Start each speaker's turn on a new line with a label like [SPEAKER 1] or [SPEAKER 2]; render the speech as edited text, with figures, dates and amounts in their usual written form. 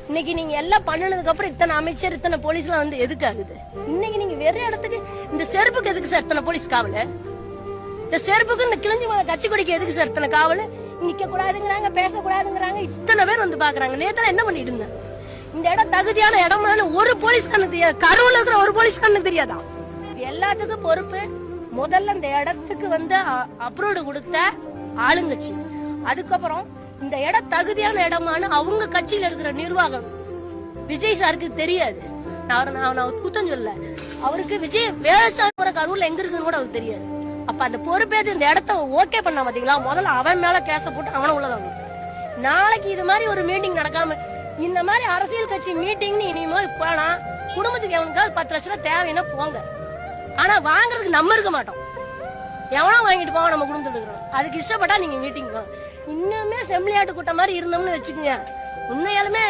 [SPEAKER 1] இன்னைக்கு நீங்க எல்லாம் பண்ணனதுக்கு அப்புறம் இத்தனை அமைச்சர் இத்தனை போலீஸ் எல்லாம் வந்து எதுக்கு ஆகுது? இன்னைக்கு நீங்க வேற இடத்துக்கு இந்த செருப்புக்கு எதுக்கு சார் இத்தனை போலீஸ் காவல்? இந்த செருப்புக்கு இந்த கிழிஞ்சி கட்சி கொடிக்கு எதுக்கு சார் இத்தனை காவல்? நிக்க கூடாதுங்கிறாங்க, பேசக்கூடாதுங்கிறாங்க, இத்தனை பேர் வந்து பாக்குறாங்க. நேத்துல என்ன பண்ணிட்டு இருந்தாங்க? இந்த இடம் தகுதியான இடமான ஒரு போலீஸ் கண்ணுக்கு தெரியாது. கரூர்ல இருக்கிற ஒரு போலீஸ் கண்ணுக்கு தெரியாதா? எல்லாத்துக்கும் பொறுப்பு முதல்ல இந்த இடத்துக்கு வந்து அப்ரூவ்டு கொடுத்த ஆளுங்கட்சி. அதுக்கப்புறம் இந்த இடம் தகுதியான இடமான அவங்க கட்சியில இருக்கிற நிர்வாகம். விஜய் சாருக்கு தெரியாது. நான் குத்தம் சொல்ல, அவருக்கு விஜய் வேலைச்சாமி கரூர்ல எங்க இருக்குன்னு கூட அவருக்கு தெரியாது. அப்ப அந்த பொறுப்பேது இந்த இடத்த ஓகே பண்ண பாத்தீங்களா? முதல்ல அவன் மேல கேச போட்டு அவனை உள்ளதாங்க. நாளைக்கு இது மாதிரி ஒரு மீட்டிங் நடக்காம இந்த மாதிரி அரசியல் கட்சி மீட்டிங் இனிமேல் போனா குடும்பத்துக்கு எவனுக்காவது 10 லட்சம் ரூபாய் தேவைன்னா போங்க. ஆனா வாங்குறதுக்கு நம்ம இருக்க மாட்டோம். எவனா வாங்கிட்டு போவோம் நம்ம குடும்பத்துல இருக்கிறோம். அதுக்கு இஷ்டப்பட்டா நீங்க மீட்டிங் போங்க. இன்னுமே செம்மியாட்டு கூட்டம் மாதிரி இருந்தோம்னு வச்சுக்கோங்க, உண்மையாலுமே